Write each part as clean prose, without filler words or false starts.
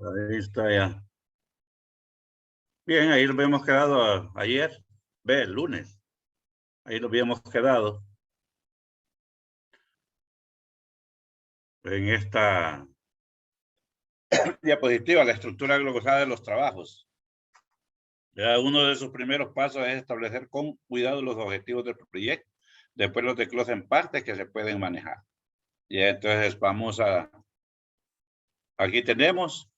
Ahí está ya. Bien, ahí lo habíamos quedado ayer, el lunes. Ahí lo habíamos quedado en esta diapositiva, la estructura glosada de los trabajos. Ya uno de sus primeros pasos es establecer con cuidado los objetivos del proyecto. Después los desglosa en partes que se pueden manejar. Y entonces vamos a... Aquí tenemos...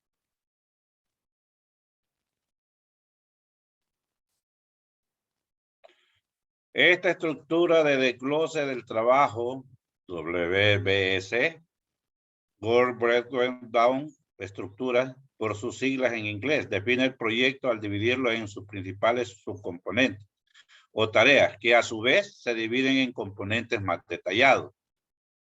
Esta estructura de desglose del trabajo, WBS, Work Breakdown, estructura, por sus siglas en inglés, define el proyecto al dividirlo en sus principales subcomponentes o tareas que a su vez se dividen en componentes más detallados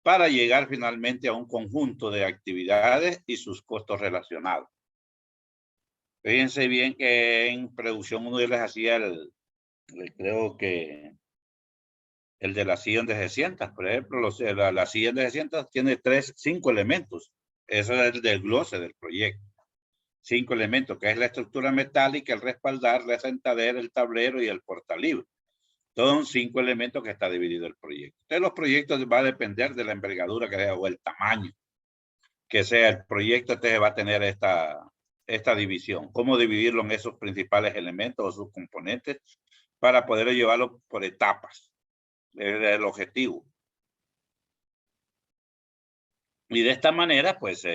para llegar finalmente a un conjunto de actividades y sus costos relacionados. Fíjense bien que en producción uno les hacía creo que el de la silla de 600, por ejemplo, la silla de 600 tiene 5 elementos. Eso es el desglose del proyecto. 5 elementos, que es la estructura metálica, el respaldar, la sentadera, el tablero y el portalibro. Son 5 elementos que está dividido el proyecto. Entonces, los proyectos va a depender de la envergadura que sea o el tamaño que sea el proyecto. Entonces va a tener esta división. Cómo dividirlo en esos principales elementos o sus componentes para poder llevarlo por etapas. Es el objetivo. Y de esta manera, pues,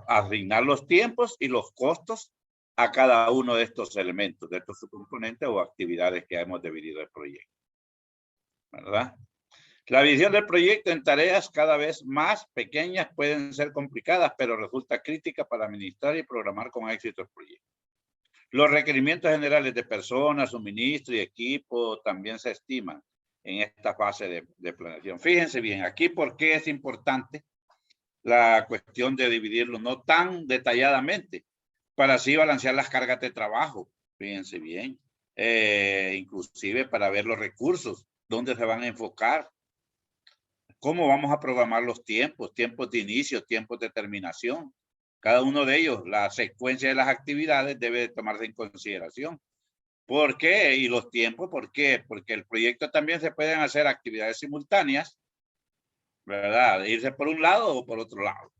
asignar los tiempos y los costos a cada uno de estos elementos, de estos subcomponentes o actividades que hemos dividido el proyecto. ¿Verdad? La división del proyecto en tareas cada vez más pequeñas pueden ser complicadas, pero resulta crítica para administrar y programar con éxito el proyecto. Los requerimientos generales de personas, suministro y equipo también se estiman en esta fase de planeación. Fíjense bien, aquí por qué es importante la cuestión de dividirlo no tan detalladamente para así balancear las cargas de trabajo. Fíjense bien, inclusive para ver los recursos, dónde se van a enfocar, cómo vamos a programar los tiempos de inicio, tiempos de terminación. Cada uno de ellos, la secuencia de las actividades debe tomarse en consideración. ¿Por qué? Y los tiempos, ¿por qué? Porque el proyecto también se pueden hacer actividades simultáneas, ¿verdad? Irse por un lado o por otro lado,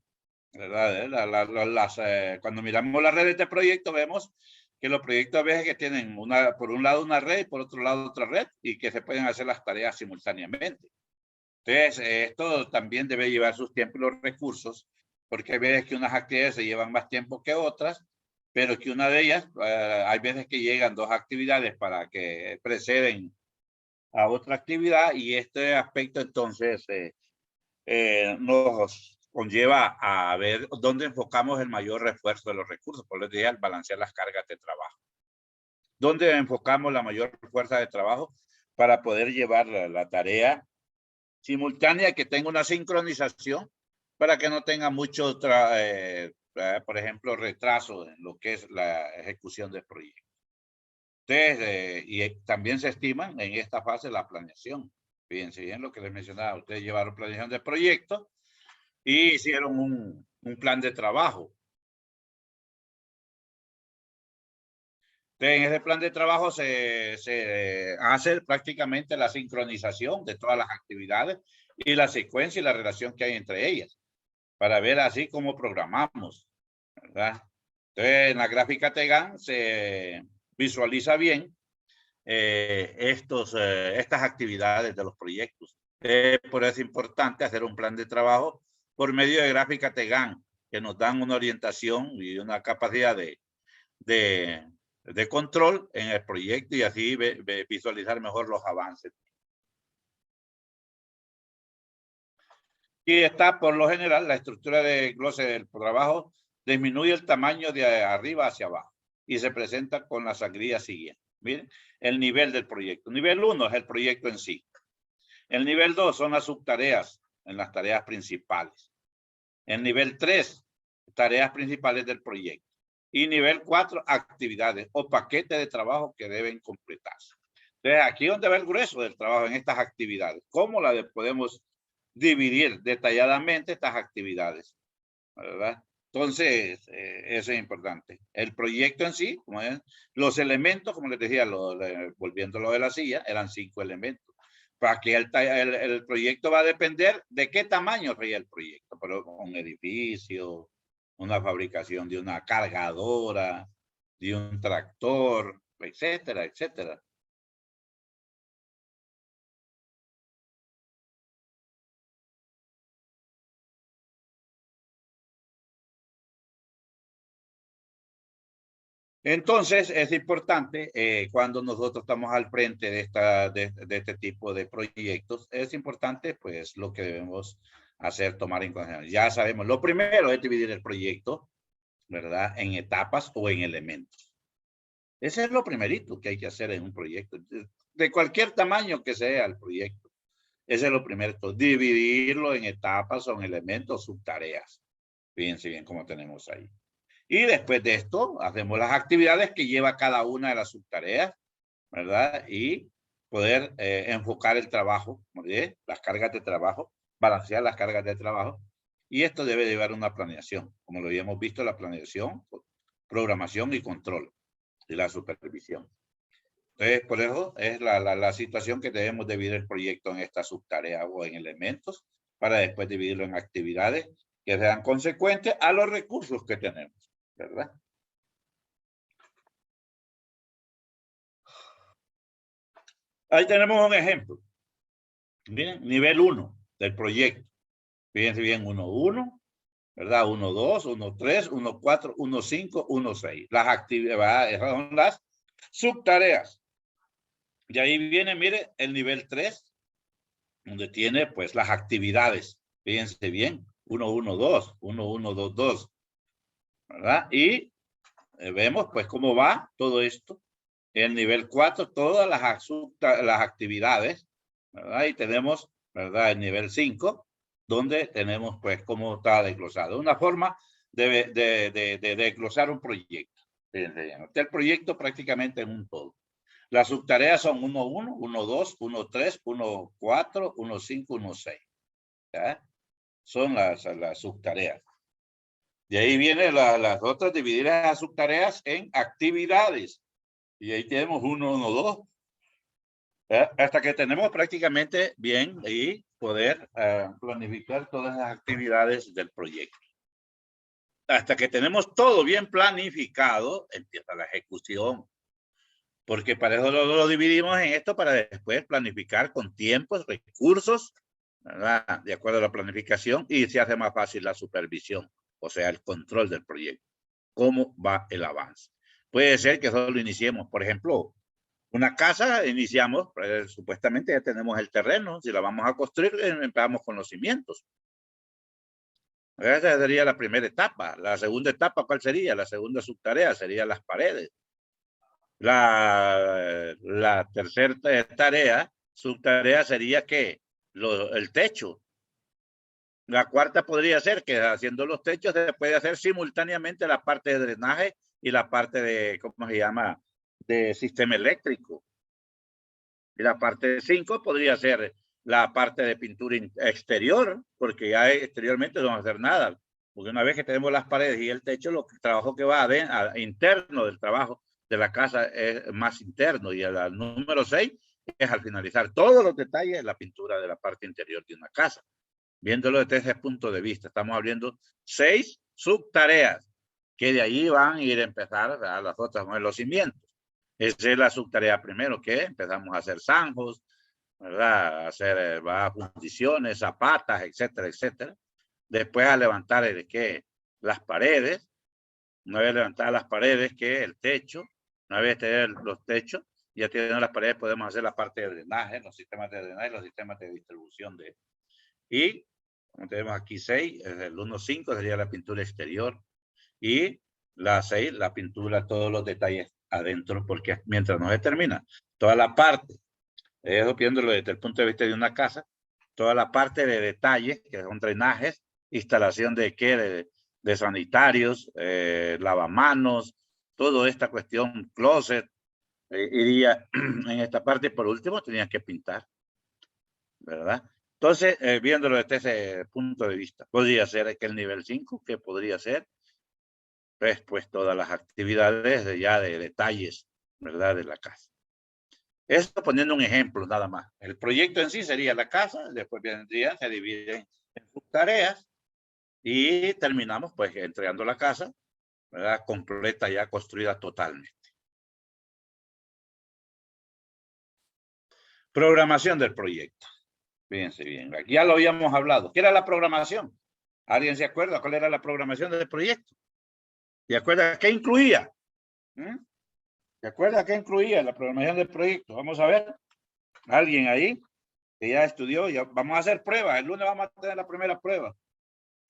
¿verdad? Cuando miramos las redes de proyecto vemos que los proyectos a veces que tienen por un lado una red y por otro lado otra red y que se pueden hacer las tareas simultáneamente. Entonces, esto también debe llevar sus tiempos y los recursos, porque hay veces que unas actividades se llevan más tiempo que otras, pero que una de ellas, hay veces que llegan 2 actividades para que preceden a otra actividad y este aspecto entonces nos conlleva a ver dónde enfocamos el mayor refuerzo de los recursos, por lo que al balancear las cargas de trabajo. ¿Dónde enfocamos la mayor fuerza de trabajo para poder llevar la tarea simultánea, que tenga una sincronización para que no tenga mucho, por ejemplo, retraso en lo que es la ejecución del proyecto? Entonces, y también se estiman en esta fase la planeación. Fíjense bien lo que les mencionaba. Ustedes llevaron planeación de proyecto y hicieron un plan de trabajo. Entonces, en ese plan de trabajo se hace prácticamente la sincronización de todas las actividades y la secuencia y la relación que hay entre ellas, para ver así cómo programamos, ¿verdad? Entonces, en la gráfica TEGAN se visualiza bien estas actividades de los proyectos. Por eso es importante hacer un plan de trabajo por medio de gráfica TEGAN, que nos dan una orientación y una capacidad de control en el proyecto y así visualizar mejor los avances. Y está, por lo general, la estructura de glose del trabajo disminuye el tamaño de arriba hacia abajo y se presenta con las grillas siguientes. Miren, el nivel del proyecto. Nivel 1 es el proyecto en sí. El nivel 2 son las subtareas en las tareas principales. El nivel 3, tareas principales del proyecto. Y nivel 4, actividades o paquetes de trabajo que deben completarse. Entonces, aquí es donde va el grueso del trabajo en estas actividades. ¿Cómo podemos dividir detalladamente estas actividades? ¿Verdad? Entonces, eso es importante. El proyecto en sí, como es, los elementos, como les decía, volviendo a lo de la silla, eran 5 elementos. Para que el proyecto va a depender de qué tamaño sería el proyecto. Pero un edificio, una fabricación de una cargadora, de un tractor, etcétera, etcétera. Entonces, es importante cuando nosotros estamos al frente de este tipo de proyectos, es importante pues lo que debemos hacer, tomar en consideración. Ya sabemos, lo primero es dividir el proyecto, ¿verdad? En etapas o en elementos. Ese es lo primerito que hay que hacer en un proyecto, de cualquier tamaño que sea el proyecto. Ese es lo primero, dividirlo en etapas o en elementos, subtareas. Fíjense bien cómo tenemos ahí. Y después de esto, hacemos las actividades que lleva cada una de las subtareas, ¿verdad? Y poder enfocar el trabajo, ¿verdad? Las cargas de trabajo, balancear las cargas de trabajo. Y esto debe llevar una planeación, como lo habíamos visto, la planeación, programación y control de la supervisión. Entonces, por eso es la situación que debemos dividir el proyecto en estas subtareas o en elementos, para después dividirlo en actividades que sean consecuentes a los recursos que tenemos, ¿verdad? Ahí tenemos un ejemplo. Miren, nivel 1 del proyecto. Fíjense bien, 1.1, ¿verdad? 1.2, 1.3, 1.4, 1.5, 1.6. Las actividades, son las subtareas. Y ahí viene, mire, el nivel 3, donde tiene pues las actividades. Fíjense bien, 1.1.2, 1.1.2.2, ¿verdad? Y vemos pues cómo va todo esto. El nivel 4, todas las actividades, ¿verdad? Y tenemos, ¿verdad? El nivel 5, donde tenemos pues cómo está desglosado. Una forma de desglosar un proyecto. Fíjense, el proyecto prácticamente en un todo. Las subtareas son 1.1, 1.2, 1.3, 1.4, 1.5, 1.6. ¿Ya? Son las subtareas. De ahí vienen las otras, dividir las subtareas en actividades. Y ahí tenemos 1, 1, 2. Hasta que tenemos prácticamente bien y poder planificar todas las actividades del proyecto. Hasta que tenemos todo bien planificado, empieza la ejecución. Porque para eso lo dividimos en esto, para después planificar con tiempos, recursos, ¿verdad? De acuerdo a la planificación, y se hace más fácil la supervisión, o sea, el control del proyecto. ¿Cómo va el avance? Puede ser que solo iniciemos, por ejemplo, una casa, iniciamos, supuestamente ya tenemos el terreno, si la vamos a construir, empezamos con los cimientos. Esa sería la primera etapa. La segunda etapa, ¿cuál sería? La segunda subtarea sería las paredes. La tercera tarea, subtarea sería que el techo. La cuarta podría ser que haciendo los techos se puede hacer simultáneamente la parte de drenaje y la parte de, ¿cómo se llama?, de sistema eléctrico. Y la parte 5 podría ser la parte de pintura exterior, porque ya exteriormente no vamos a hacer nada. Porque una vez que tenemos las paredes y el techo, el trabajo que va interno del trabajo de la casa es más interno. Y el número 6 es al finalizar todos los detalles, la pintura de la parte interior de una casa. Viéndolo desde ese punto de vista, estamos hablando 6 subtareas, que de ahí van a ir a empezar a las otras, los cimientos. Esa es la subtarea primero, que empezamos a hacer zanjos, ¿verdad? A hacer fundiciones, zapatas, etcétera, etcétera. Después a levantar las paredes. Una vez levantadas las paredes, que el techo. Una vez tener los techos, ya teniendo las paredes, podemos hacer la parte de drenaje, los sistemas de drenaje, los sistemas de distribución de. Y, como tenemos aquí 6, el 1.5 sería la pintura exterior. Y la 6, la pintura, todos los detalles adentro, porque mientras no se termina toda la parte, viéndolo desde el punto de vista de una casa, toda la parte de detalles, que son drenajes, instalación de sanitarios, lavamanos, toda esta cuestión, closet, iría en esta parte. Por último, tenían que pintar, ¿verdad? Entonces, viéndolo desde ese punto de vista, podría ser que el nivel 5, que podría ser pues todas las actividades de detalles, ¿verdad? De la casa. Esto poniendo un ejemplo nada más. El proyecto en sí sería la casa, después vendría, se divide en sus tareas y terminamos pues entregando la casa, ¿verdad? Completa, ya construida totalmente. Programación del proyecto. Fíjense bien, aquí ya lo habíamos hablado. ¿Qué era la programación? ¿Alguien se acuerda cuál era la programación del proyecto? ¿Se acuerda qué incluía? ¿Se acuerda qué incluía la programación del proyecto? Vamos a ver. ¿Alguien ahí que ya estudió? Ya vamos a hacer pruebas. El lunes vamos a tener la primera prueba.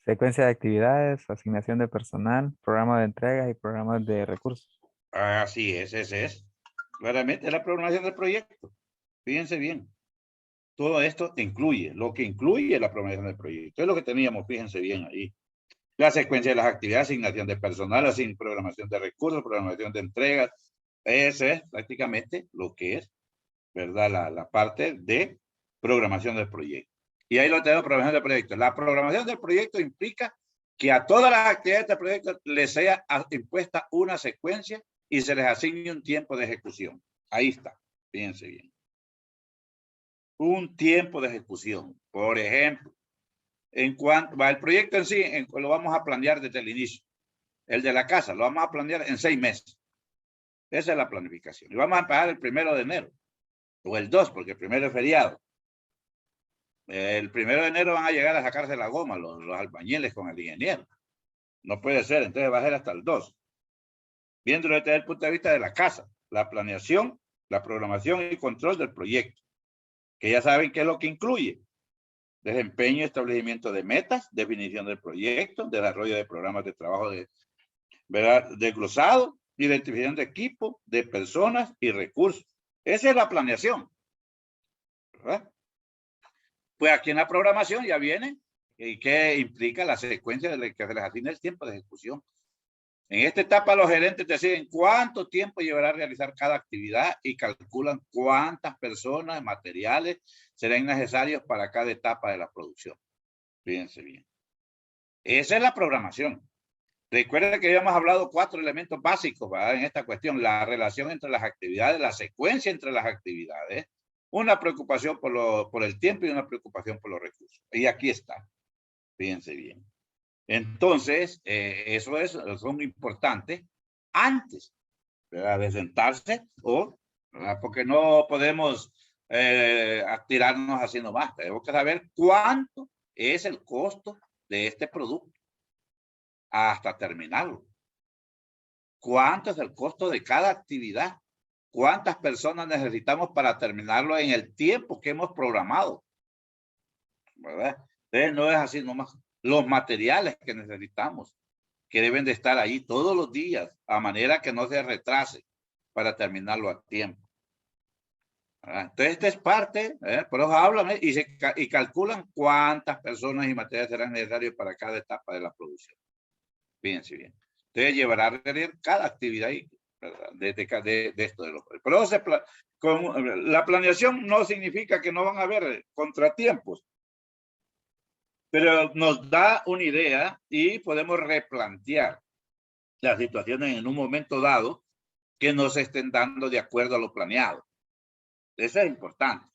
Secuencia de actividades, asignación de personal, programa de entrega y programas de recursos. Así es, ese es. Claramente la programación del proyecto. Fíjense bien. Todo esto incluye, lo que incluye la programación del proyecto. Es lo que teníamos, fíjense bien ahí. La secuencia de las actividades, asignación de personal, programación de recursos, programación de entregas. Ese es prácticamente lo que es, ¿verdad? La parte de programación del proyecto. Y ahí lo tenemos, programación del proyecto. La programación del proyecto implica que a todas las actividades del proyecto les sea impuesta una secuencia y se les asigne un tiempo de ejecución. Ahí está, fíjense bien. Un tiempo de ejecución. Por ejemplo, en cuanto va el proyecto en sí, lo vamos a planear desde el inicio. El de la casa, lo vamos a planear en 6 meses. Esa es la planificación. Y vamos a empezar el 1 de enero. O el 2, porque el primero es feriado. El 1 de enero van a llegar a sacarse la goma los albañiles con el ingeniero. No puede ser, entonces va a ser hasta el 2. Viéndolo desde el punto de vista de la casa, la planeación, la programación y control del proyecto. Que ya saben qué es lo que incluye. Desempeño y establecimiento de metas, definición del proyecto, desarrollo de programas de trabajo desglosado, identificación de equipo, de personas y recursos. Esa es la planeación, ¿verdad? Pues aquí en la programación ya viene y qué implica la secuencia de que se les asigna el tiempo de ejecución. En esta etapa los gerentes deciden cuánto tiempo llevará a realizar cada actividad y calculan cuántas personas, materiales serán necesarios para cada etapa de la producción. Fíjense bien. Esa es la programación. Recuerden que habíamos hablado 4 elementos básicos, ¿verdad? En esta cuestión: la relación entre las actividades, la secuencia entre las actividades, una preocupación por el tiempo y una preocupación por los recursos. Y aquí está. Fíjense bien. Entonces, son importantes antes, ¿verdad?, de sentarse ¿verdad?, porque no podemos tirarnos haciendo más. Tenemos que saber cuánto es el costo de este producto hasta terminarlo. ¿Cuánto es el costo de cada actividad? ¿Cuántas personas necesitamos para terminarlo en el tiempo que hemos programado? ¿Verdad? Entonces no es así nomás. Los materiales que necesitamos, que deben de estar ahí todos los días, a manera que no se retrase para terminarlo a tiempo. ¿Verdad? Entonces esta es parte, por eso hablan y calculan cuántas personas y materiales serán necesarios para cada etapa de la producción. Fíjense bien. Entonces llevará a requerir cada actividad de esto de los. Pero con la planeación no significa que no van a haber contratiempos, pero nos da una idea y podemos replantear las situaciones en un momento dado que no se estén dando de acuerdo a lo planeado. Eso es importante.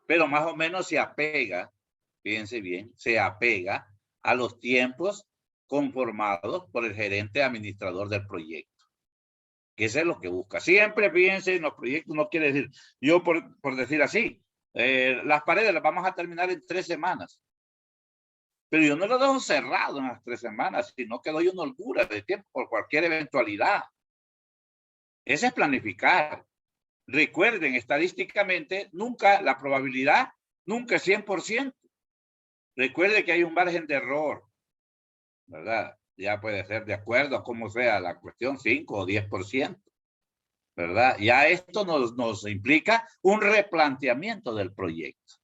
Pero más o menos se apega, fíjense bien, se apega a los tiempos conformados por el gerente administrador del proyecto. Que eso es lo que busca. Siempre fíjense, en los proyectos no quiere decir, yo por decir así, las paredes las vamos a terminar en 3 semanas. Pero yo no lo dejo cerrado en las 3 semanas, sino que doy una holgura de tiempo por cualquier eventualidad. Ese es planificar. Recuerden, estadísticamente, la probabilidad nunca es 100%. Recuerde que hay un margen de error, ¿verdad? Ya puede ser de acuerdo a cómo sea la cuestión, 5 o 10%, ¿verdad? Ya esto nos implica un replanteamiento del proyecto.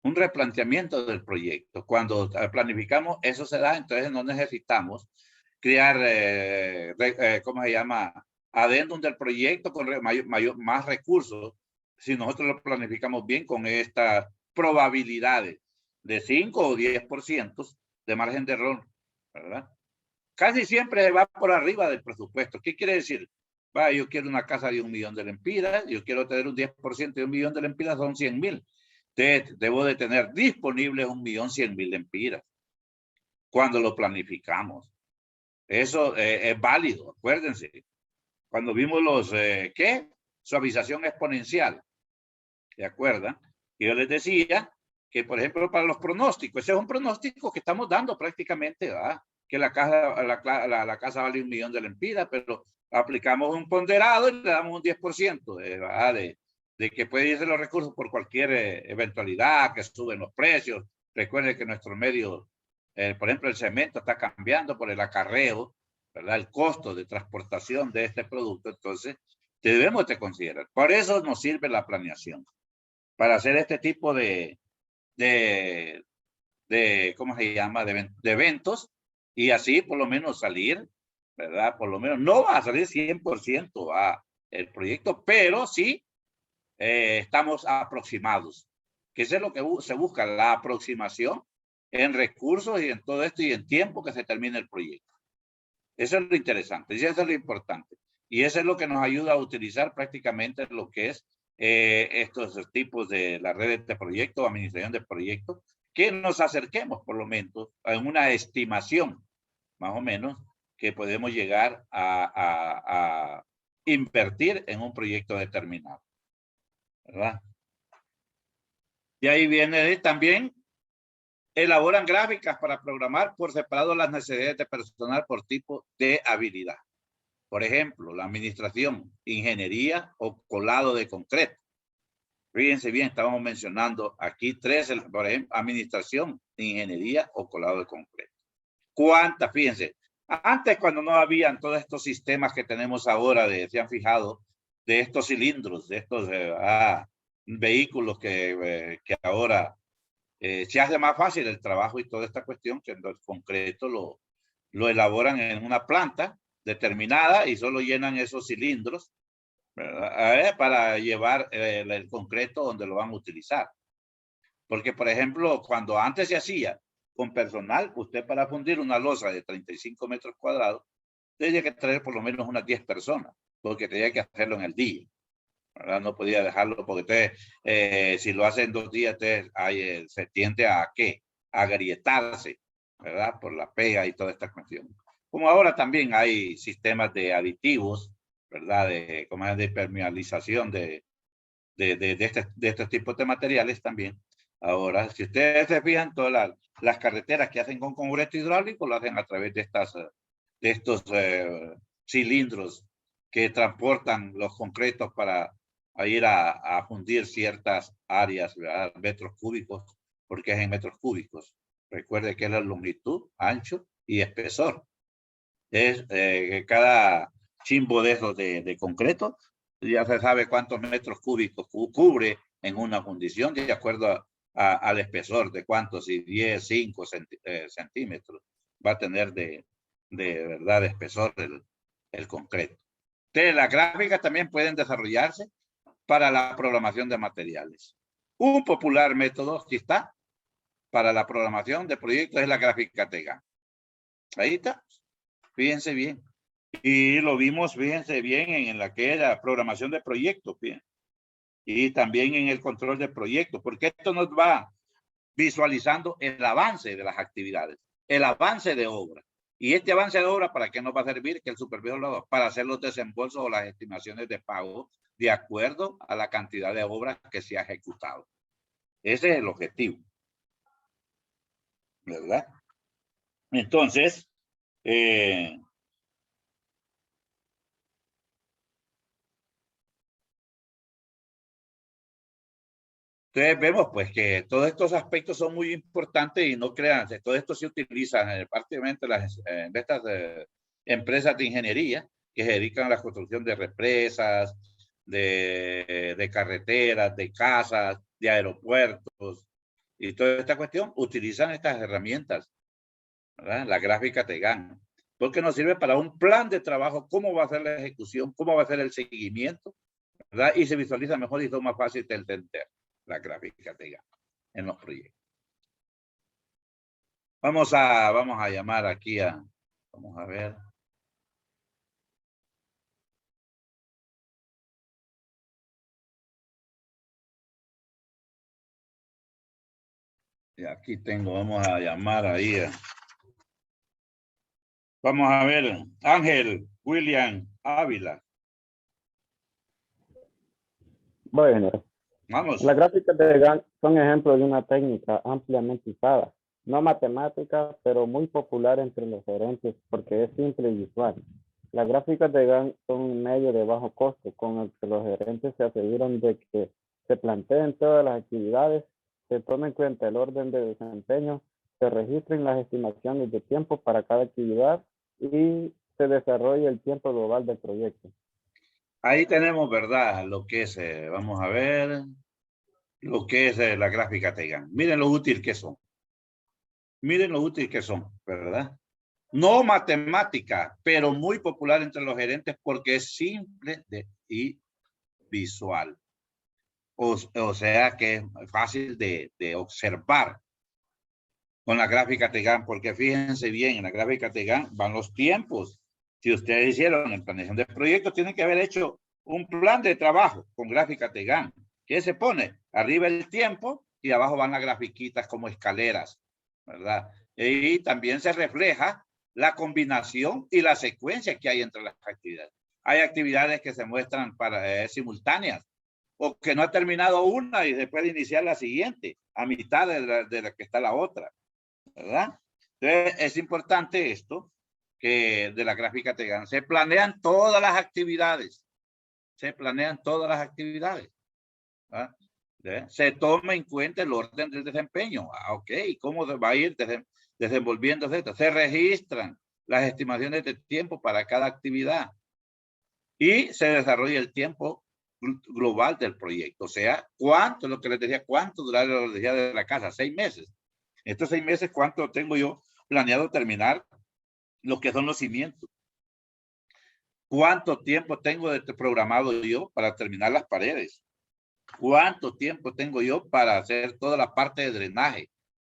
Un replanteamiento del proyecto. Cuando planificamos, eso se da, entonces no necesitamos crear, ¿cómo se llama?, adendum del proyecto con más recursos, si nosotros lo planificamos bien con estas probabilidades de 5 o 10% de margen de error, ¿verdad? casi siempre va por arriba del presupuesto. ¿Qué quiere decir? Va, yo quiero una casa de 1 millón de lempiras, yo quiero tener un 10% de 1 millón de lempiras, son 100,000. Debo de tener disponibles 1.100.000 lempiras cuando lo planificamos. Eso es válido, acuérdense. Cuando vimos los, ¿qué? Suavización exponencial. ¿Se acuerdan? Yo les decía que, por ejemplo, para los pronósticos, ese es un pronóstico que estamos dando prácticamente, ¿verdad? Que la casa vale 1 millón de lempiras, pero aplicamos un ponderado y le damos un 10%, ¿verdad? De que puede irse los recursos por cualquier eventualidad, que suben los precios. Recuerden que nuestro medio, por ejemplo, el cemento está cambiando por el acarreo, ¿verdad? El costo de transportación de este producto, entonces debemos de considerar. Por eso nos sirve la planeación, para hacer este tipo de ¿cómo se llama? De eventos, y así por lo menos salir, ¿verdad? Por lo menos no va a salir 100% a el proyecto, pero sí estamos aproximados, que eso es lo que se busca, la aproximación en recursos y en todo esto y en tiempo que se termine el proyecto. Eso es lo interesante, y eso es lo importante. Y eso es lo que nos ayuda a utilizar prácticamente lo que es estos tipos de las redes de proyectos, administración de proyectos, que nos acerquemos por lo menos a una estimación, más o menos, que podemos llegar a invertir en un proyecto determinado, ¿verdad? Y ahí viene también, elaboran gráficas para programar por separado las necesidades de personal por tipo de habilidad. Por ejemplo, la administración, ingeniería o colado de concreto. Fíjense bien, estábamos mencionando aquí tres, por ejemplo, administración, ingeniería o colado de concreto. ¿Cuántas? Fíjense, antes cuando no habían todos estos sistemas que tenemos ahora, se han fijado, de estos cilindros, de estos vehículos que ahora se hace más fácil el trabajo y toda esta cuestión, que en concreto lo elaboran en una planta determinada y solo llenan esos cilindros, ¿verdad? Para llevar el concreto donde lo van a utilizar. Porque, por ejemplo, cuando antes se hacía con personal, usted para fundir una losa de 35 metros cuadrados, tenía que traer por lo menos unas 10 personas, porque tenía que hacerlo en el día, ¿verdad? No podía dejarlo porque usted, si lo hace en 2 días, se tiende a ¿qué? A agrietarse, ¿verdad? Por la pega y toda esta cuestión. Como ahora también hay sistemas de aditivos, ¿verdad? Como es de permeabilización de este tipo de materiales también. Ahora, si ustedes se fijan, todas las carreteras que hacen con concreto hidráulico lo hacen a través de estos cilindros que transportan los concretos para ir a fundir ciertas áreas, ¿verdad? Metros cúbicos, porque es en metros cúbicos. Recuerde que es la longitud, ancho y espesor. Es cada chimbo de esos de concreto, ya se sabe cuántos metros cúbicos cubre en una fundición, de acuerdo al espesor de cuántos, si 10, 5 centímetros va a tener de verdad de espesor el concreto. Entonces, las gráficas también pueden desarrollarse para la programación de materiales. Un popular método, aquí está, para la programación de proyectos es la gráfica TEGA. Ahí está, fíjense bien. Y lo vimos, fíjense bien, en la que era programación de proyectos, bien. Y también en el control de proyectos, porque esto nos va visualizando el avance de las actividades, el avance de obra. Y este avance de obra, ¿para qué nos va a servir? Que el supervisor lo haga, para hacer los desembolsos o las estimaciones de pago de acuerdo a la cantidad de obras que se ha ejecutado. Ese es el objetivo, ¿verdad? Entonces, entonces vemos pues que todos estos aspectos son muy importantes y no crean, todo esto se utiliza prácticamente en estas empresas de ingeniería que se dedican a la construcción de represas, de carreteras, de casas, de aeropuertos y toda esta cuestión, utilizan estas herramientas, ¿verdad? La gráfica te gana, porque nos sirve para un plan de trabajo, cómo va a ser la ejecución, cómo va a ser el seguimiento, ¿verdad? Y se visualiza mejor y es más fácil de entender la gráfica de gama en los proyectos. Vamos a llamar aquí a Vamos a ver. Y aquí tengo, vamos a llamar ahí. Vamos a ver, Ángel William Ávila. Bueno, Vamos. las gráficas de Gantt son ejemplos de una técnica ampliamente usada, no matemática, pero muy popular entre los gerentes porque es simple y visual. Las gráficas de Gantt son un medio de bajo costo con el que los gerentes se aseguran de que se planteen todas las actividades, se tome en cuenta el orden de desempeño, se registren las estimaciones de tiempo para cada actividad y se desarrolle el tiempo global del proyecto. Ahí tenemos, ¿verdad? Lo que es, vamos a ver, lo que es la gráfica Tegan. Miren lo útil que son. Miren lo útil que son, ¿verdad? No matemática, pero muy popular entre los gerentes porque es simple y visual. O sea que es fácil de observar con la gráfica Tegan, porque fíjense bien, en la gráfica Tegan van los tiempos. Si ustedes hicieron en planeación de proyectos, tienen que haber hecho un plan de trabajo con gráfica Tegan. ¿Qué se pone? Arriba el tiempo y abajo van las grafiquitas como escaleras, ¿verdad? Y también se refleja la combinación y la secuencia que hay entre las actividades. Hay actividades que se muestran para simultáneas o que no ha terminado una y después de iniciar la siguiente, a mitad de la que está la otra, ¿verdad? Entonces, es importante esto, que de la gráfica Tegan se planean todas las actividades, ¿verdad? Se toma en cuenta el orden del desempeño. Ok, ¿cómo se va a ir desenvolviéndose esto? Se registran las estimaciones de tiempo para cada actividad y se desarrolla el tiempo global del proyecto. O sea, ¿cuánto? Lo que les decía, ¿cuánto durará la energía de la casa? 6 meses. Estos 6 meses, ¿cuánto tengo yo planeado terminar lo que son los cimientos? ¿Cuánto tiempo tengo programado yo para terminar las paredes? ¿Cuánto tiempo tengo yo para hacer toda la parte de drenaje?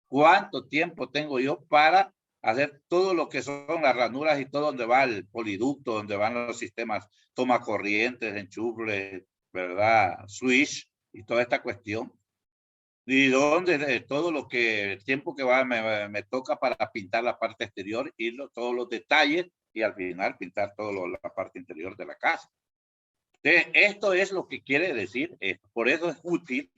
¿Cuánto tiempo tengo yo para hacer todo lo que son las ranuras y todo donde va el poliducto, donde van los sistemas toma corrientes, enchufle, ¿verdad? Switch y toda esta cuestión. Y donde todo lo que, el tiempo que va, me toca para pintar la parte exterior y todos los detalles y al final pintar toda la parte interior de la casa. Entonces, esto es lo que quiere decir esto. Por eso es útil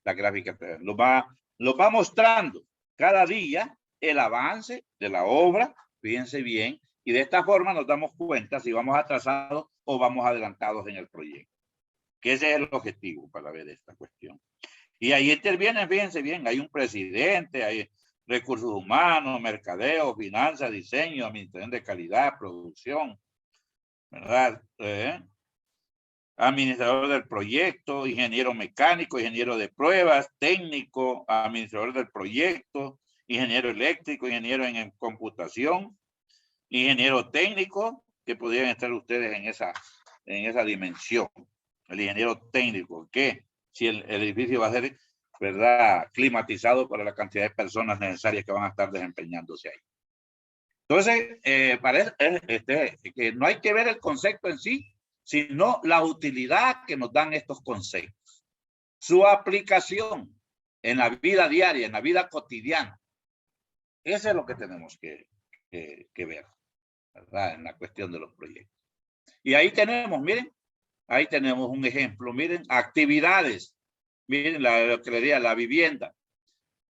la gráfica. Lo va mostrando cada día el avance de la obra, fíjense bien, y de esta forma nos damos cuenta si vamos atrasados o vamos adelantados en el proyecto. Que ese es el objetivo para ver esta cuestión. Y ahí intervienen, fíjense bien, hay un presidente, hay recursos humanos, mercadeo, finanzas, diseño, administración de calidad, producción, ¿verdad? Administrador del proyecto, ingeniero mecánico, ingeniero de pruebas, técnico, administrador del proyecto, ingeniero eléctrico, ingeniero en computación, ingeniero técnico, que podrían estar ustedes en esa dimensión. El ingeniero técnico, que si el edificio va a ser, ¿verdad?, climatizado para la cantidad de personas necesarias que van a estar desempeñándose ahí. Entonces, parece que no hay que ver el concepto en sí, sino la utilidad que nos dan estos conceptos. Su aplicación en la vida diaria, en la vida cotidiana. Eso es lo que tenemos que ver, ¿verdad?, en la cuestión de los proyectos. Y ahí tenemos, miren, ahí tenemos un ejemplo. Miren, actividades. Miren lo que le diría, la vivienda.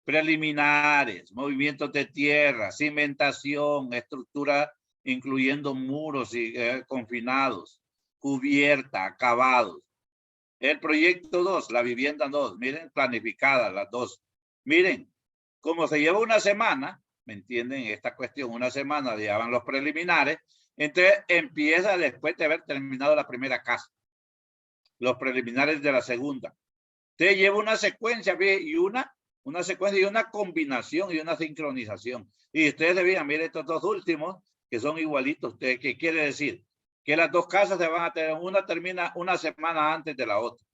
Preliminares, movimientos de tierra, cimentación, estructura, incluyendo muros y confinados, cubierta, acabados. El proyecto 2, la vivienda 2, miren, planificadas las dos. Miren, como se lleva una semana, ¿me entienden? Esta cuestión, una semana llevan los preliminares, entonces empieza después de haber terminado la primera casa, los preliminares de la segunda. Entonces lleva una secuencia y una secuencia y una combinación y una sincronización. Y ustedes debían, miren estos dos últimos, que son igualitos. ¿Qué quiere decir? Que las dos casas se van a tener, una termina una semana antes de la otra.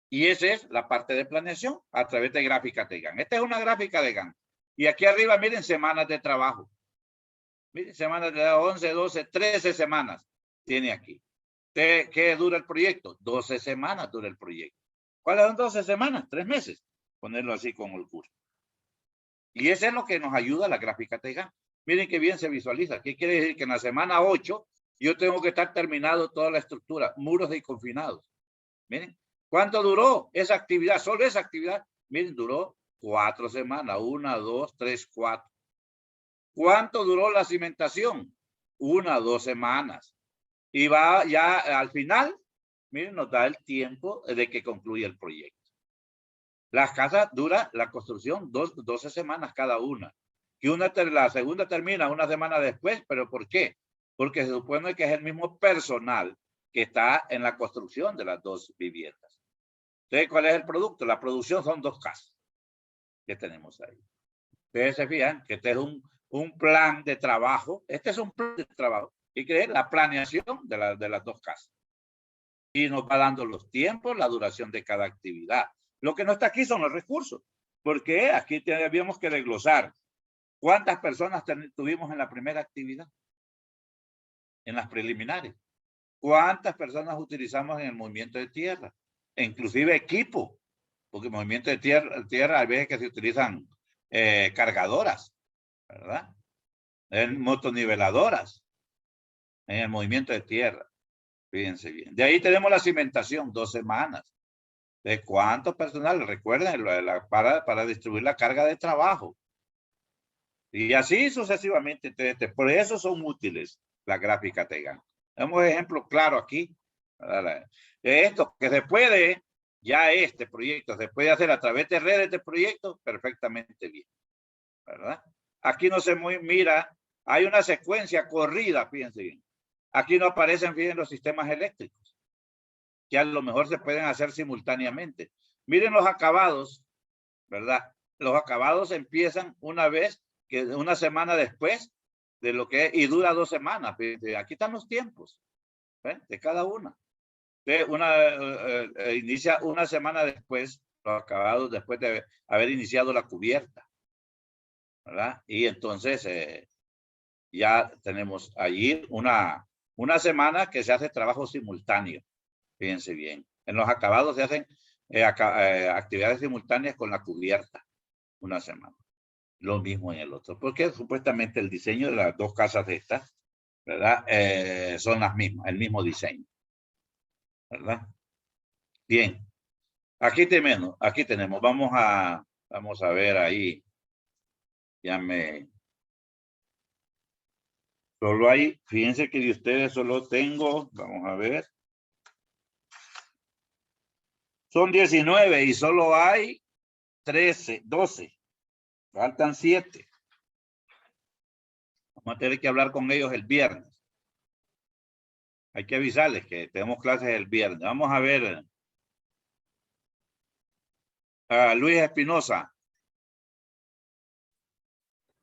Y esa es la parte de planeación a través de gráfica de Gantt. Esta es una gráfica de Gantt. Y aquí arriba, miren, semanas de trabajo. Mire, semanas de 11, 12, 13 semanas tiene aquí. ¿Qué dura el proyecto? 12 semanas dura el proyecto. ¿Cuáles son 12 semanas? 3 meses. Ponerlo así con el curso. Y eso es lo que nos ayuda a la gráfica TEGAN. Miren qué bien se visualiza. ¿Qué quiere decir? Que en la semana 8 yo tengo que estar terminado toda la estructura, muros y confinados. Miren, ¿cuánto duró esa actividad? Solo esa actividad, miren, duró 4 semanas. 1, 2, 3, 4. ¿Cuánto duró la cimentación? 1, 2 semanas. Y va ya al final, miren, nos da el tiempo de que concluya el proyecto. Las casas dura la construcción 12 semanas cada una. Que la segunda termina una semana después, ¿pero por qué? Porque se supone que es el mismo personal que está en la construcción de las 2 viviendas. Entonces, ¿cuál es el producto? La producción son 2 casas que tenemos ahí. Ustedes se fijan que este es un plan de trabajo. Este es un plan de trabajo. Y que es la planeación de las 2 casas. Y nos va dando los tiempos, la duración de cada actividad. Lo que no está aquí son los recursos. Porque aquí teníamos que desglosar cuántas personas tuvimos en la primera actividad. En las preliminares. ¿Cuántas personas utilizamos en el movimiento de tierra? Inclusive equipo. Porque el movimiento de tierra hay veces que se utilizan cargadoras, ¿verdad? Motoniveladoras en el movimiento de tierra. Fíjense bien. De ahí tenemos la cimentación, 2 semanas. ¿De cuánto personal? Recuerden, para distribuir la carga de trabajo. Y así sucesivamente. Por eso son útiles las gráficas TEGAN. Tenemos ejemplo claro aquí. Esto que se puede, ya este proyecto se puede hacer a través de redes de proyectos perfectamente bien. ¿Verdad? Aquí no se mira, hay una secuencia corrida, fíjense bien. Aquí no aparecen, fíjense, los sistemas eléctricos, que a lo mejor se pueden hacer simultáneamente. Miren los acabados, ¿verdad? Los acabados empiezan una semana después de lo que es, y dura 2 semanas. Fíjense, aquí están los tiempos, ¿ven? De cada una. Inicia una semana después, los acabados después de haber iniciado la cubierta, ¿verdad? Y entonces ya tenemos allí una semana que se hace trabajo simultáneo. Fíjense bien. En los acabados se hacen actividades simultáneas con la cubierta. Una semana. Lo mismo en el otro. Porque supuestamente el diseño de las 2 casas de estas, ¿verdad? Son las mismas, el mismo diseño. ¿Verdad? Bien. Aquí tenemos. Vamos a ver ahí. Solo hay, fíjense que de ustedes solo tengo, vamos a ver. Son 19 y solo hay 13, 12. Faltan 7. Vamos a tener que hablar con ellos el viernes. Hay que avisarles que tenemos clases el viernes. Vamos a ver. Luis Espinosa.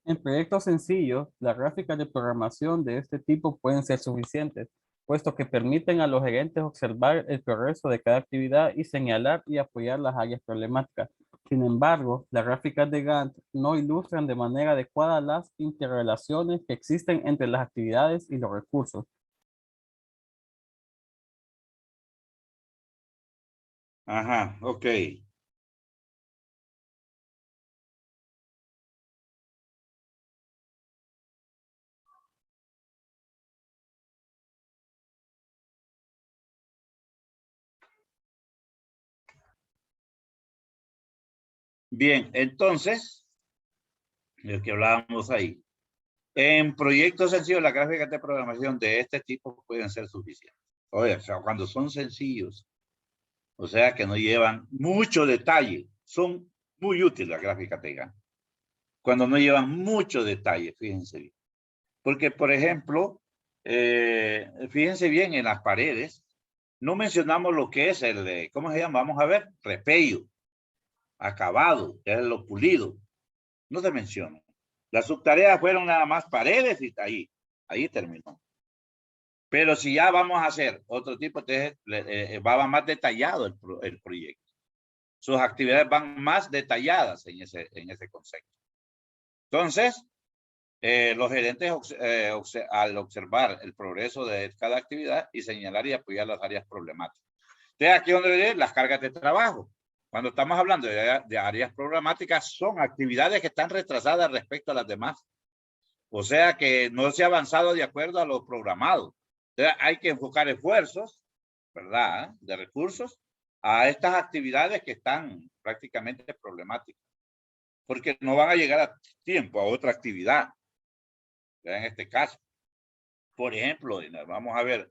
En proyectos sencillos, las gráficas de programación de este tipo pueden ser suficientes, puesto que permiten a los gerentes observar el progreso de cada actividad y señalar y apoyar las áreas problemáticas. Sin embargo, las gráficas de Gantt no ilustran de manera adecuada las interrelaciones que existen entre las actividades y los recursos. Ajá, ok. Bien, entonces, lo que hablábamos ahí. En proyectos sencillos, las gráficas de programación de este tipo pueden ser suficientes. Oye, o sea, cuando son sencillos, o sea que no llevan mucho detalle, son muy útiles las gráficas de Gantt. Cuando no llevan mucho detalle, fíjense bien. Porque, por ejemplo, fíjense bien en las paredes, no mencionamos lo que es ¿cómo se llama? Vamos a ver, repello, acabado, que es lo pulido. No se menciona. Las subtareas fueron nada más paredes y ahí terminó. Pero si ya vamos a hacer otro tipo, va más detallado el proyecto. Sus actividades van más detalladas en ese concepto. Entonces, los gerentes al observar el progreso de cada actividad y señalar y apoyar las áreas problemáticas. Entonces, aquí donde vienen las cargas de trabajo. Cuando estamos hablando de áreas problemáticas, son actividades que están retrasadas respecto a las demás. O sea que no se ha avanzado de acuerdo a lo programado. Entonces, hay que enfocar esfuerzos, ¿verdad?, de recursos a estas actividades que están prácticamente problemáticas. Porque no van a llegar a tiempo a otra actividad. En este caso, por ejemplo, vamos a ver,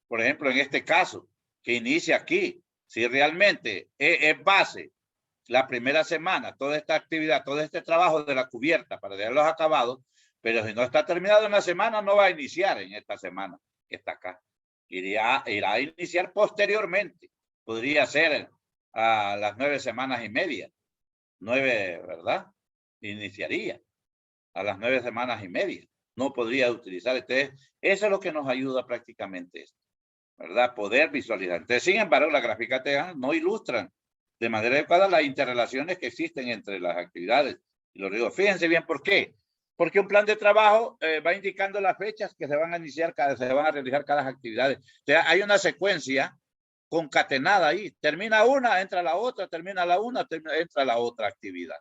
por ejemplo, en este caso, que inicia aquí, si realmente es base la primera semana, toda esta actividad, todo este trabajo de la cubierta para dejarlos acabados, pero si no está terminado en la semana, no va a iniciar en esta semana que está acá. Irá a iniciar posteriormente. Podría ser a las 9 semanas y media. 9, ¿verdad? Iniciaría a las 9 semanas y media. No podría utilizar. Entonces, eso es lo que nos ayuda prácticamente esto, ¿verdad? Poder visualizar. Entonces, sin embargo, las gráficas no ilustran de manera adecuada las interrelaciones que existen entre las actividades. Y lo digo, fíjense bien por qué. Porque un plan de trabajo va indicando las fechas que se van a iniciar, se van a realizar cada actividad. Entonces, hay una secuencia concatenada ahí. Termina una, entra la otra, termina la una, entra la otra actividad.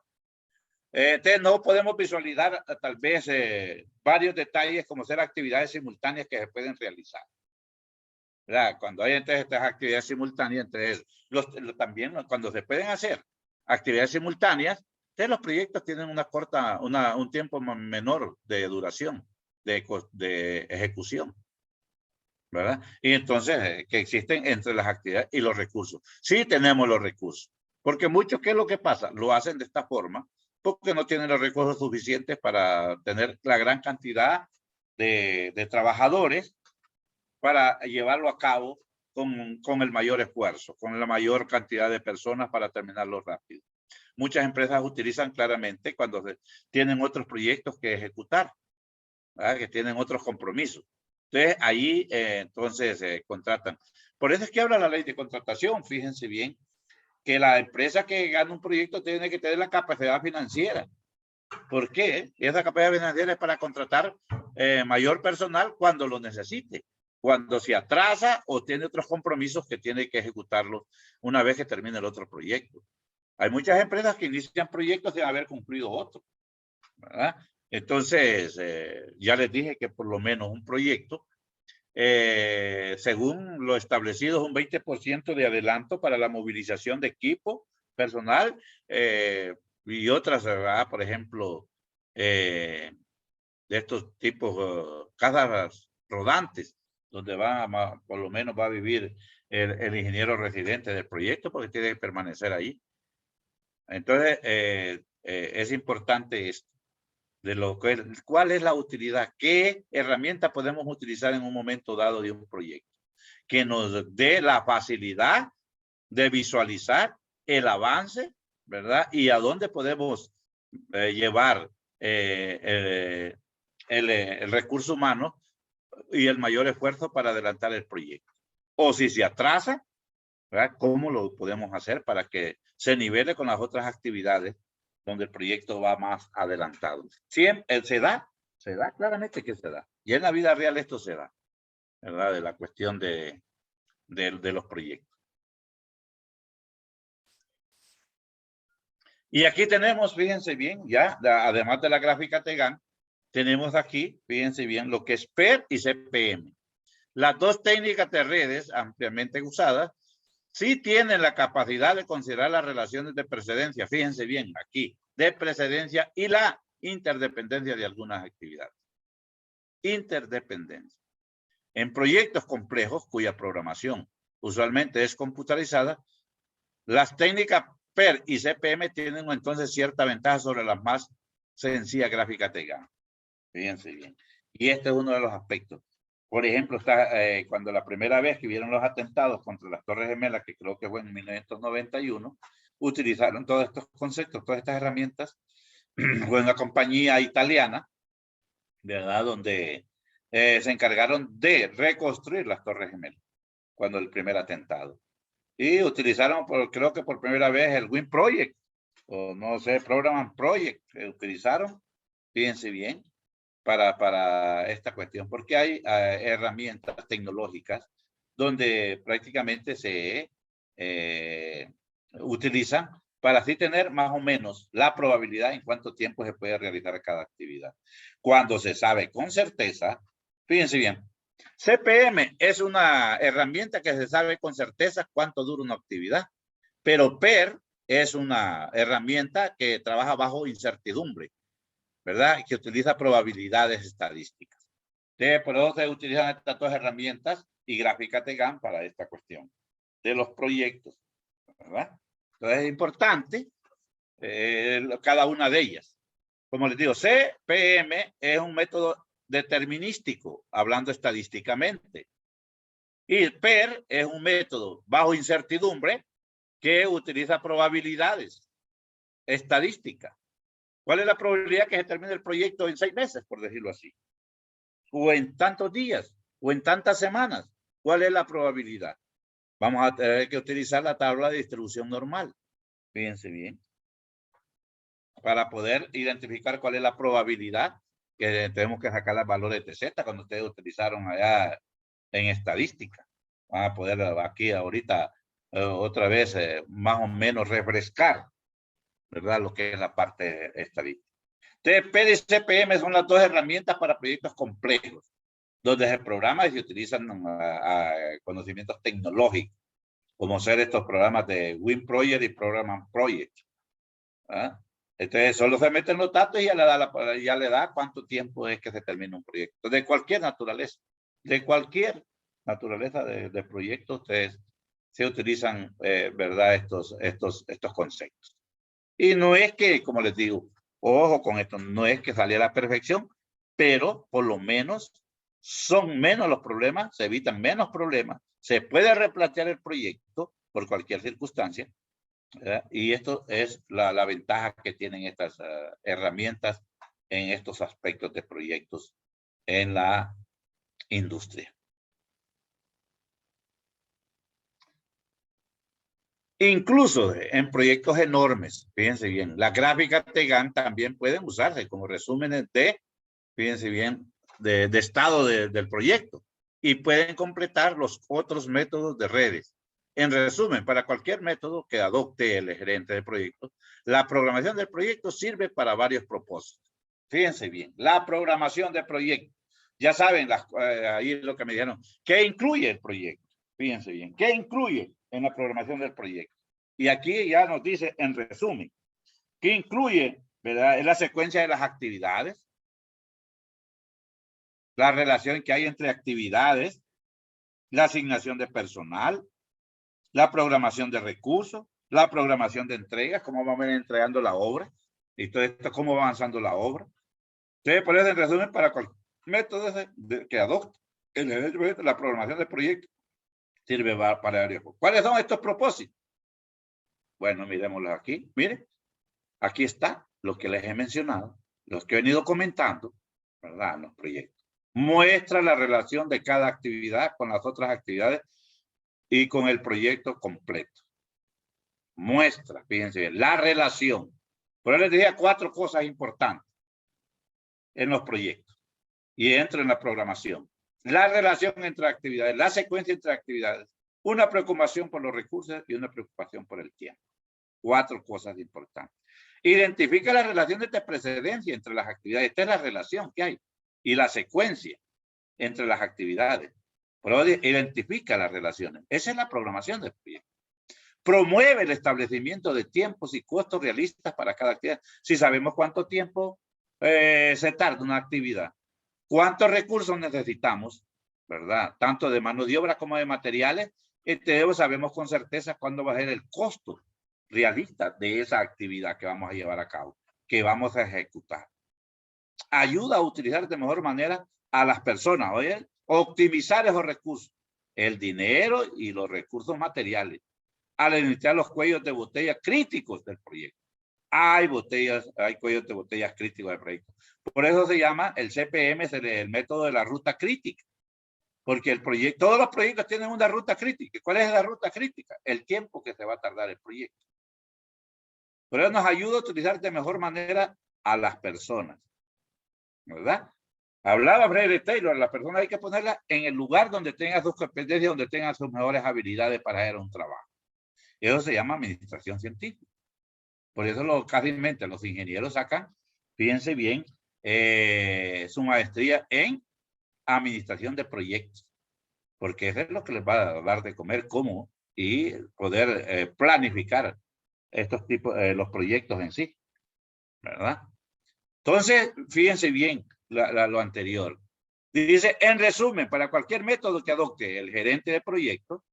Entonces no podemos visualizar tal vez varios detalles como ser actividades simultáneas que se pueden realizar, ¿verdad? Cuando hay entonces estas actividades simultáneas, entonces también cuando se pueden hacer actividades simultáneas, entonces los proyectos tienen un tiempo menor de duración, de ejecución, ¿verdad? Y entonces que existen entre las actividades y los recursos. Sí tenemos los recursos, porque muchos, ¿qué es lo que pasa? Lo hacen de esta forma, porque no tienen los recursos suficientes para tener la gran cantidad de trabajadores para llevarlo a cabo con el mayor esfuerzo, con la mayor cantidad de personas para terminarlo rápido. Muchas empresas utilizan claramente cuando tienen otros proyectos que ejecutar, ¿verdad?, que tienen otros compromisos. Entonces, ahí contratan. Por eso es que habla la ley de contratación. Fíjense bien que la empresa que gana un proyecto tiene que tener la capacidad financiera. ¿Por qué? Esa capacidad financiera es para contratar mayor personal cuando lo necesite, cuando se atrasa o tiene otros compromisos que tiene que ejecutarlo una vez que termine el otro proyecto. Hay muchas empresas que inician proyectos sin haber concluido otro, ¿verdad? Entonces, ya les dije que por lo menos un proyecto, según lo establecido, es un 20% de adelanto para la movilización de equipo, personal y otras, ¿verdad? Por ejemplo, de estos tipos, casas rodantes, donde por lo menos va a vivir el ingeniero residente del proyecto porque tiene que permanecer ahí. Entonces, es importante esto. ¿Cuál es la utilidad? ¿Qué herramienta podemos utilizar en un momento dado de un proyecto? Que nos dé la facilidad de visualizar el avance, ¿verdad? Y a dónde podemos llevar el recurso humano y el mayor esfuerzo para adelantar el proyecto. O si se atrasa, ¿verdad?, ¿cómo lo podemos hacer para que se nivele con las otras actividades donde el proyecto va más adelantado? Siempre se da claramente que se da. Y en la vida real esto se da, ¿verdad? De la cuestión de los proyectos. Y aquí tenemos, fíjense bien, ya, además de la gráfica TEGAN, tenemos aquí, fíjense bien, lo que es PER y CPM. Las dos técnicas de redes ampliamente usadas sí tienen la capacidad de considerar las relaciones de precedencia, fíjense bien aquí, de precedencia y la interdependencia de algunas actividades. Interdependencia. En proyectos complejos cuya programación usualmente es computarizada, las técnicas PER y CPM tienen entonces cierta ventaja sobre las más sencillas gráficas TEGAN. Fíjense bien. Y este es uno de los aspectos. Por ejemplo, cuando la primera vez que vieron los atentados contra las Torres Gemelas, que creo que fue en 1991, utilizaron todos estos conceptos, todas estas herramientas. Fue una compañía italiana, ¿verdad?, donde se encargaron de reconstruir las Torres Gemelas cuando el primer atentado. Y utilizaron, creo que por primera vez, el WIN Project, o no sé, Program Project, que utilizaron, fíjense bien, para esta cuestión, porque hay herramientas tecnológicas donde prácticamente se utilizan para así tener más o menos la probabilidad en cuánto tiempo se puede realizar cada actividad. Cuando se sabe con certeza, fíjense bien, CPM es una herramienta que se sabe con certeza cuánto dura una actividad, pero PER es una herramienta que trabaja bajo incertidumbre, ¿verdad? Que utiliza probabilidades estadísticas. Por eso se utilizan estas dos herramientas y gráficas de Gantt para esta cuestión de los proyectos, ¿verdad? Entonces es importante cada una de ellas. Como les digo, CPM es un método determinístico, hablando estadísticamente. Y PER es un método bajo incertidumbre que utiliza probabilidades estadísticas. ¿Cuál es la probabilidad que se termine el proyecto en 6 meses, por decirlo así? O en tantos días, o en tantas semanas. ¿Cuál es la probabilidad? Vamos a tener que utilizar la tabla de distribución normal. Fíjense bien. Para poder identificar cuál es la probabilidad que tenemos que sacar los valores de Z cuando ustedes utilizaron allá en estadística. Van a poder aquí ahorita otra vez más o menos refrescar, ¿verdad? Lo que es la parte estadística. TP y CPM son las dos herramientas para proyectos complejos, donde se programa y se utilizan conocimientos tecnológicos, como ser estos programas de Win Project y Program Project. ¿Ah? Entonces solo se meten los datos y ya le da cuánto tiempo es que se termina un proyecto. De cualquier naturaleza. De cualquier naturaleza de proyectos, ustedes se utilizan, ¿verdad? Estos conceptos. Y no es que, como les digo, ojo con esto, no es que salga a la perfección, pero por lo menos son menos los problemas, se evitan menos problemas, se puede replantear el proyecto por cualquier circunstancia, ¿verdad? Y esto es la ventaja que tienen estas herramientas en estos aspectos de proyectos en la industria. Incluso en proyectos enormes, fíjense bien, las gráficas de Gantt también pueden usarse como resúmenes fíjense bien, de estado del proyecto y pueden completar los otros métodos de redes. En resumen, para cualquier método que adopte el gerente de proyecto, la programación del proyecto sirve para varios propósitos. Fíjense bien, la programación de proyecto. Ya saben, ahí lo que me dijeron, ¿qué incluye el proyecto? Fíjense bien, ¿qué incluye en la programación del proyecto? Y aquí ya nos dice, en resumen, ¿qué incluye, verdad? Es la secuencia de las actividades, la relación que hay entre actividades, la asignación de personal, la programación de recursos, la programación de entregas, cómo vamos a ir entregando la obra, y todo esto, cómo va avanzando la obra. Entonces, por eso, en resumen, para cualquier método que adopte la programación del proyecto, sirve para varios. ¿Cuáles son estos propósitos? Bueno, miremoslos aquí. Miren, aquí está lo que les he mencionado, los que he venido comentando, ¿verdad? En los proyectos. Muestra la relación de cada actividad con las otras actividades y con el proyecto completo. Muestra, fíjense bien, la relación. Por eso les dije 4 cosas importantes en los proyectos y entra en la programación. La relación entre actividades, la secuencia entre actividades, una preocupación por los recursos y una preocupación por el tiempo. 4 cosas importantes. Identifica las relaciones de precedencia entre las actividades. Esta es la relación que hay y la secuencia entre las actividades. Pero identifica las relaciones. Esa es la programación del proyecto. Promueve el establecimiento de tiempos y costos realistas para cada actividad. Si sabemos cuánto tiempo se tarda una actividad, cuántos recursos necesitamos, ¿verdad? Tanto de mano de obra como de materiales, sabemos con certeza cuándo va a ser el costo realista de esa actividad que vamos a llevar a cabo, que vamos a ejecutar. Ayuda a utilizar de mejor manera a las personas, ¿oye? Optimizar esos recursos, el dinero y los recursos materiales, al iniciar los cuellos de botella críticos del proyecto. Hay cuellos de botellas críticos del proyecto. Por eso se llama el CPM, el método de la ruta crítica. Porque todos los proyectos tienen una ruta crítica. ¿Cuál es la ruta crítica? El tiempo que se va a tardar el proyecto. Por eso nos ayuda a utilizar de mejor manera a las personas, ¿verdad? Hablaba Frederick Taylor, la persona hay que ponerla en el lugar donde tenga sus competencias, donde tenga sus mejores habilidades para hacer un trabajo. Eso se llama administración científica. Por eso casi los ingenieros sacan, fíjense bien, su maestría en administración de proyectos, porque eso es lo que les va a dar de comer, cómo y poder planificar estos tipos, los proyectos en sí, ¿verdad? Entonces, fíjense bien lo anterior. Dice, en resumen, para cualquier método que adopte el gerente de proyecto,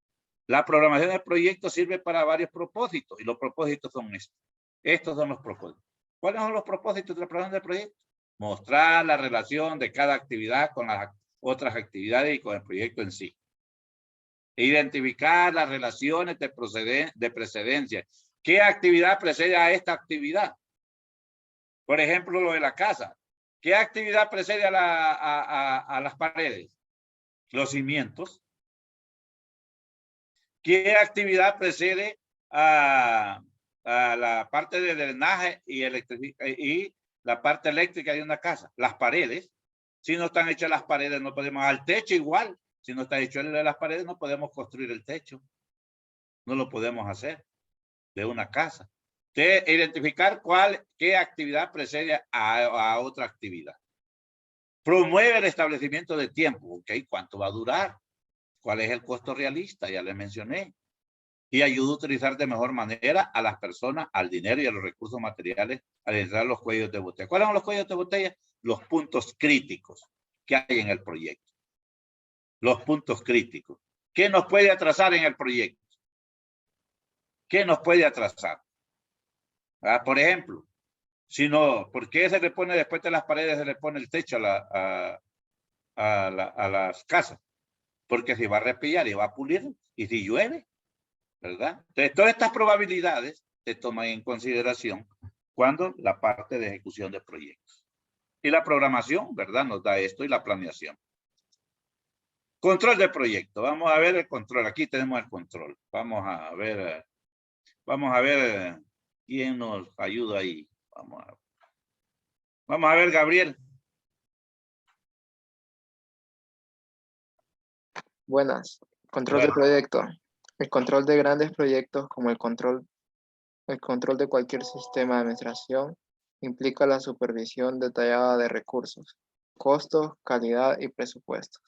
la programación del proyecto sirve para varios propósitos, y los propósitos son estos. Estos son los propósitos. ¿Cuáles son los propósitos de la programación del proyecto? Mostrar la relación de cada actividad con las otras actividades y con el proyecto en sí. Identificar las relaciones de precedencia. ¿Qué actividad precede a esta actividad? Por ejemplo, lo de la casa. ¿Qué actividad precede a las paredes? Los cimientos. ¿Qué actividad precede a la parte de drenaje y la parte eléctrica de una casa? Las paredes. Si no están hechas las paredes, no podemos. Al techo igual. Si no está hecho las paredes, no podemos construir el techo. No lo podemos hacer de una casa. De identificar qué actividad precede a otra actividad. Promueve el establecimiento de tiempo. ¿Ok? ¿Cuánto va a durar? ¿Cuál es el costo realista? Ya les mencioné. Y ayuda a utilizar de mejor manera a las personas, al dinero y a los recursos materiales al entrar los cuellos de botella. ¿Cuáles son los cuellos de botella? Los puntos críticos que hay en el proyecto. Los puntos críticos. ¿Qué nos puede atrasar en el proyecto? ¿Qué nos puede atrasar? Por ejemplo, si no, ¿por qué se le pone después de las paredes, se le pone el techo a las casas? Porque se va a repellar y va a pulir, y si llueve, ¿verdad? Entonces, todas estas probabilidades se toman en consideración cuando la parte de ejecución de proyectos. Y la programación, ¿verdad? Nos da esto y la planeación. Control de proyecto. Vamos a ver el control. Aquí tenemos el control. Vamos a ver quién nos ayuda ahí. Vamos a ver, Gabriel. Buenas. Control de proyecto. El control de grandes proyectos como el control de cualquier sistema de administración implica la supervisión detallada de recursos, costos, calidad y presupuestos.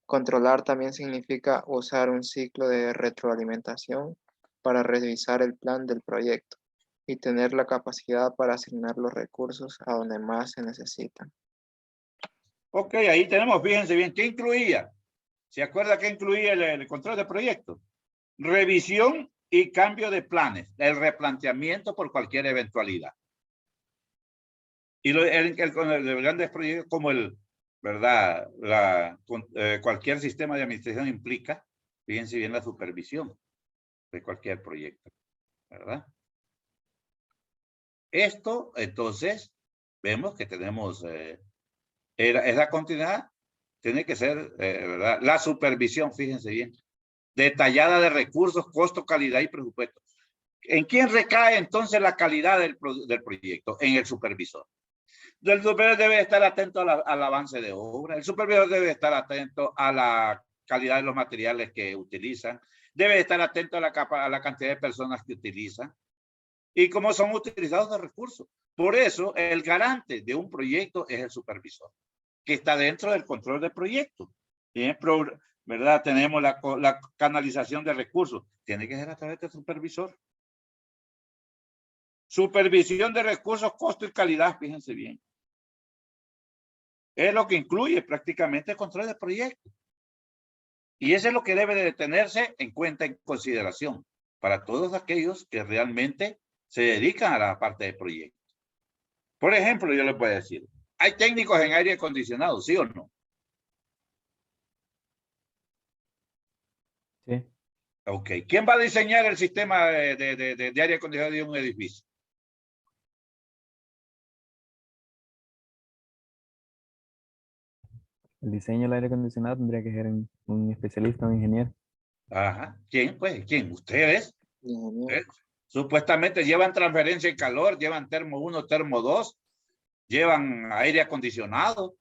Controlar también significa usar un ciclo de retroalimentación para revisar el plan del proyecto y tener la capacidad para asignar los recursos a donde más se necesitan. Ok, ahí tenemos, fíjense bien, ¿qué incluía? ¿Se acuerda qué incluía el control de proyecto? Revisión y cambio de planes, el replanteamiento por cualquier eventualidad. Y el grandes proyectos como ¿verdad? Cualquier sistema de administración implica, fíjense bien, la supervisión de cualquier proyecto, ¿verdad? Esto, entonces, vemos que tenemos esa continuidad, tiene que ser, ¿verdad? La supervisión, fíjense bien, detallada de recursos, costo, calidad y presupuesto. ¿En quién recae entonces la calidad del proyecto? En el supervisor. El supervisor debe estar atento al avance de obra. El supervisor debe estar atento a la calidad de los materiales que utilizan. Debe estar atento a la cantidad de personas que utilizan y cómo son utilizados los recursos. Por eso, el garante de un proyecto es el supervisor, que está dentro del control del proyecto. Bien, ¿verdad? Tenemos la canalización de recursos. Tiene que ser a través del supervisor. Supervisión de recursos, costo y calidad, fíjense bien. Es lo que incluye prácticamente el control del proyecto. Y eso es lo que debe de tenerse en cuenta, en consideración, para todos aquellos que realmente se dedican a la parte de proyecto. Por ejemplo, yo les voy a decir, ¿hay técnicos en aire acondicionado, sí o no? Sí. Ok. ¿Quién va a diseñar el sistema de aire acondicionado de un edificio? El diseño del aire acondicionado tendría que ser un especialista, un ingeniero. Ajá. ¿Quién? Pues, ¿quién? ¿Ustedes? Ingeniero. Supuestamente llevan transferencia de calor, llevan termo 1, termo 2, llevan aire acondicionado.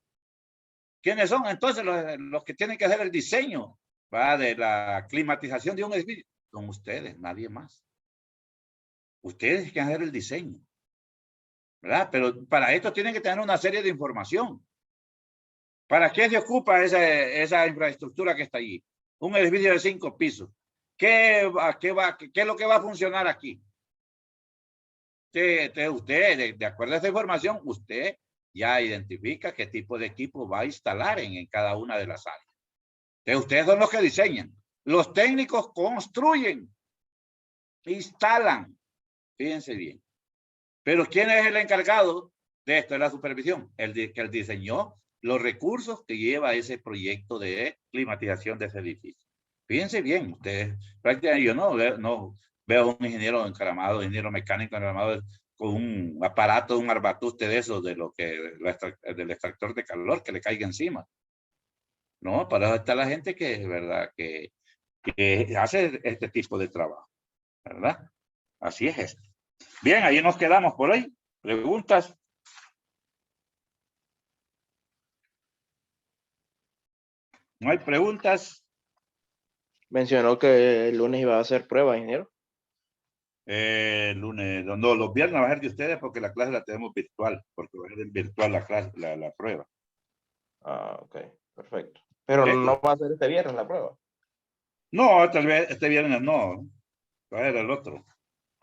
¿Quiénes son entonces los que tienen que hacer el diseño, ¿va? De la climatización de un edificio? Son ustedes, nadie más. Ustedes que hacer el diseño, ¿verdad? Pero para esto tienen que tener una serie de información. ¿Para qué se ocupa esa infraestructura que está allí? Un edificio de 5 pisos. ¿Qué es lo que va a funcionar aquí? Usted, de acuerdo a esta información, usted ya identifica qué tipo de equipo va a instalar en cada una de las áreas. Entonces, ustedes son los que diseñan. Los técnicos construyen, instalan. Fíjense bien. Pero ¿quién es el encargado de esto? De la supervisión. Que él diseñó los recursos que lleva ese proyecto de climatización de ese edificio. Fíjense bien, ustedes, prácticamente yo no veo a un ingeniero encaramado, ingeniero mecánico encaramado con un aparato, un arbatuste de esos, del extractor de calor que le caiga encima. No, para eso está la gente que, ¿verdad? Que hace este tipo de trabajo, ¿verdad? Así es esto. Bien, ahí nos quedamos por hoy. ¿Preguntas? ¿No hay preguntas? Mencionó que el lunes iba a hacer prueba, ingeniero. El lunes, no, los viernes va a ser de ustedes porque la clase la tenemos virtual, porque va a ser virtual la clase, la prueba. Ah, ok, perfecto. Pero ¿Sí? no va a ser este viernes la prueba. No, tal vez este viernes no, va a ser el otro.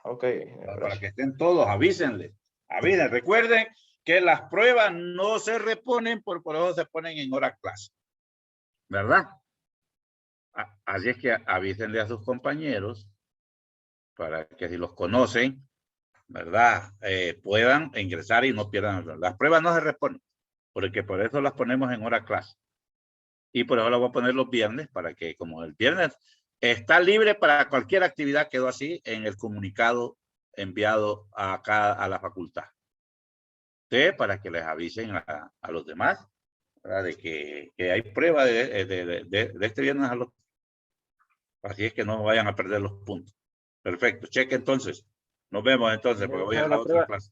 Ok, Para gracias. que estén todos, avísenle. Avisen, recuerden que las pruebas no se reponen, por eso se ponen en hora clase. ¿Verdad? Así es que avísenle a sus compañeros para que si los conocen, ¿verdad? Puedan ingresar y no pierdan. Las pruebas no se reponen, porque por eso las ponemos en hora clase. Y por eso las voy a poner los viernes, para que como el viernes está libre para cualquier actividad, quedó así en el comunicado enviado acá a la facultad. ¿Sí? Para que les avisen a los demás, ¿verdad? De que hay prueba de este viernes a los. Así es que no vayan a perder los puntos. Perfecto. Cheque entonces. Nos vemos entonces, porque voy a la otra clase.